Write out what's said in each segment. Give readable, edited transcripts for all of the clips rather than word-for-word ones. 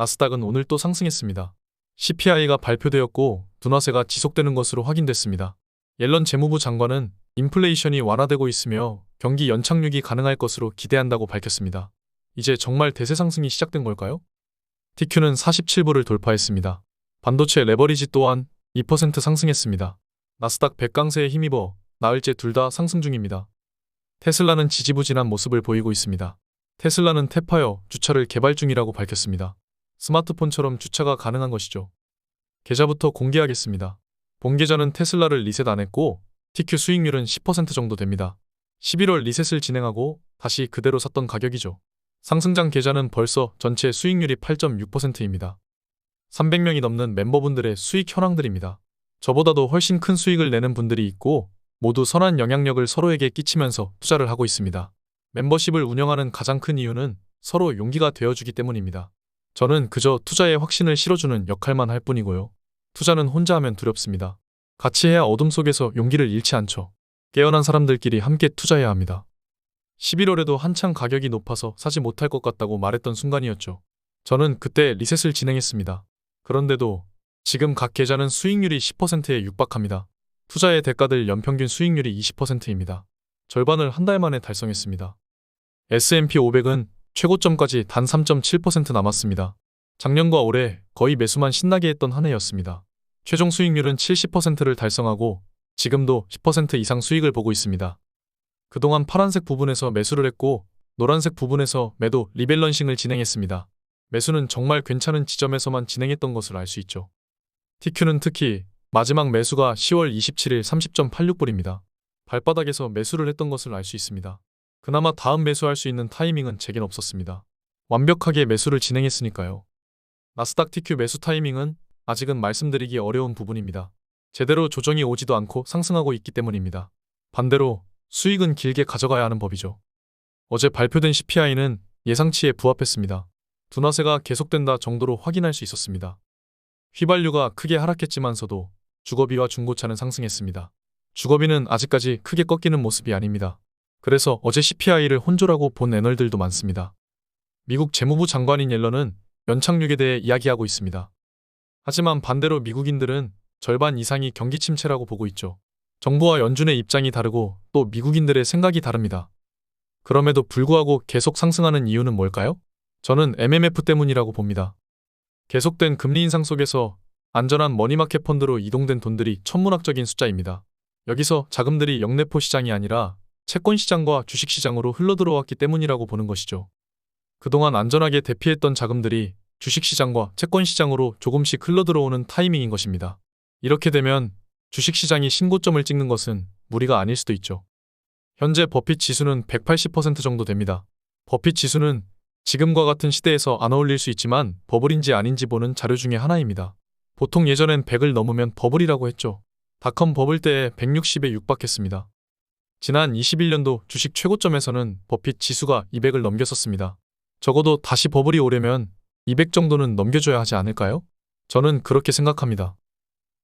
나스닥은 오늘 또 상승했습니다. CPI가 발표되었고 둔화세가 지속되는 것으로 확인됐습니다. 옐런 재무부 장관은 인플레이션이 완화되고 있으며 경기 연착륙이 가능할 것으로 기대한다고 밝혔습니다. 이제 정말 대세 상승이 시작된 걸까요? TQ는 47불을 돌파했습니다. 반도체 레버리지 또한 2% 상승했습니다. 나스닥 100강세에 힘입어 나흘째 둘 다 상승 중입니다. 테슬라는 지지부진한 모습을 보이고 있습니다. 테슬라는 탭하여 주차를 개발 중이라고 밝혔습니다. 스마트폰처럼 주차가 가능한 것이죠. 계좌부터 공개하겠습니다. 본 계좌는 테슬라를 리셋 안 했고 TQ 수익률은 10% 정도 됩니다. 11월 리셋을 진행하고 다시 그대로 샀던 가격이죠. 상승장 계좌는 벌써 전체 수익률이 8.6%입니다. 300명이 넘는 멤버분들의 수익 현황들입니다. 저보다도 훨씬 큰 수익을 내는 분들이 있고 모두 선한 영향력을 서로에게 끼치면서 투자를 하고 있습니다. 멤버십을 운영하는 가장 큰 이유는 서로 용기가 되어주기 때문입니다. 저는 그저 투자에 확신을 실어주는 역할만 할 뿐이고요. 투자는 혼자 하면 두렵습니다. 같이 해야 어둠 속에서 용기를 잃지 않죠. 깨어난 사람들끼리 함께 투자해야 합니다. 11월에도 한창 가격이 높아서 사지 못할 것 같다고 말했던 순간이었죠. 저는 그때 리셋을 진행했습니다. 그런데도 지금 각 계좌는 수익률이 10%에 육박합니다. 투자의 대가들 연평균 수익률이 20%입니다. 절반을 한 달 만에 달성했습니다. S&P 500은 최고점까지 단 3.7% 남았습니다. 작년과 올해 거의 매수만 신나게 했던 한 해였습니다. 최종 수익률은 70%를 달성하고 지금도 10% 이상 수익을 보고 있습니다. 그동안 파란색 부분에서 매수를 했고 노란색 부분에서 매도 리밸런싱을 진행했습니다. 매수는 정말 괜찮은 지점에서만 진행했던 것을 알 수 있죠. TQ는 특히 마지막 매수가 10월 27일 30.86불입니다. 발바닥에서 매수를 했던 것을 알 수 있습니다. 그나마 다음 매수할 수 있는 타이밍은 제겐 없었습니다. 완벽하게 매수를 진행했으니까요. 나스닥 TQ 매수 타이밍은 아직은 말씀드리기 어려운 부분입니다. 제대로 조정이 오지도 않고 상승하고 있기 때문입니다. 반대로 수익은 길게 가져가야 하는 법이죠. 어제 발표된 CPI는 예상치에 부합했습니다. 둔화세가 계속된다 정도로 확인할 수 있었습니다. 휘발유가 크게 하락했지만서도 주거비와 중고차는 상승했습니다. 주거비는 아직까지 크게 꺾이는 모습이 아닙니다. 그래서 어제 CPI를 혼조라고 본 애널들도 많습니다. 미국 재무부 장관인 옐런은 연착륙에 대해 이야기하고 있습니다. 하지만 반대로 미국인들은 절반 이상이 경기 침체라고 보고 있죠. 정부와 연준의 입장이 다르고 또 미국인들의 생각이 다릅니다. 그럼에도 불구하고 계속 상승하는 이유는 뭘까요? 저는 MMF 때문이라고 봅니다. 계속된 금리 인상 속에서 안전한 머니마켓 펀드로 이동된 돈들이 천문학적인 숫자입니다. 여기서 자금들이 영내포 시장이 아니라 채권 시장과 주식 시장으로 흘러들어왔기 때문이라고 보는 것이죠. 그동안 안전하게 대피했던 자금들이 주식 시장과 채권 시장으로 조금씩 흘러들어오는 타이밍인 것입니다. 이렇게 되면 주식 시장이 신고점을 찍는 것은 무리가 아닐 수도 있죠. 현재 버핏 지수는 180% 정도 됩니다. 버핏 지수는 지금과 같은 시대에서 안 어울릴 수 있지만 버블인지 아닌지 보는 자료 중에 하나입니다. 보통 예전엔 100을 넘으면 버블이라고 했죠. 닷컴 버블 때에 160에 육박했습니다. 지난 21년도 주식 최고점에서는 버핏 지수가 200을 넘겼었습니다. 적어도 다시 버블이 오려면 200 정도는 넘겨줘야 하지 않을까요? 저는 그렇게 생각합니다.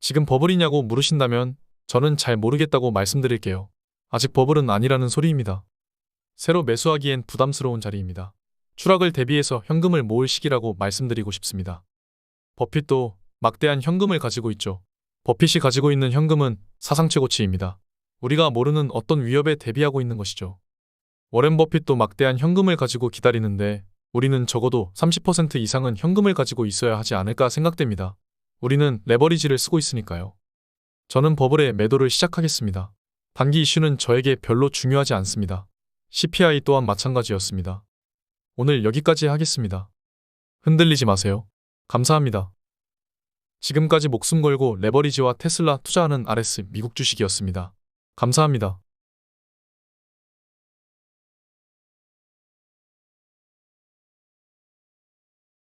지금 버블이냐고 물으신다면 저는 잘 모르겠다고 말씀드릴게요. 아직 버블은 아니라는 소리입니다. 새로 매수하기엔 부담스러운 자리입니다. 추락을 대비해서 현금을 모을 시기라고 말씀드리고 싶습니다. 버핏도 막대한 현금을 가지고 있죠. 버핏이 가지고 있는 현금은 사상 최고치입니다. 우리가 모르는 어떤 위협에 대비하고 있는 것이죠. 워렌 버핏도 막대한 현금을 가지고 기다리는데 우리는 적어도 30% 이상은 현금을 가지고 있어야 하지 않을까 생각됩니다. 우리는 레버리지를 쓰고 있으니까요. 저는 버블에 매도를 시작하겠습니다. 단기 이슈는 저에게 별로 중요하지 않습니다. CPI 또한 마찬가지였습니다. 오늘 여기까지 하겠습니다. 흔들리지 마세요. 감사합니다. 지금까지 목숨 걸고 레버리지와 테슬라 투자하는 RS 미국 주식이었습니다. 감사합니다.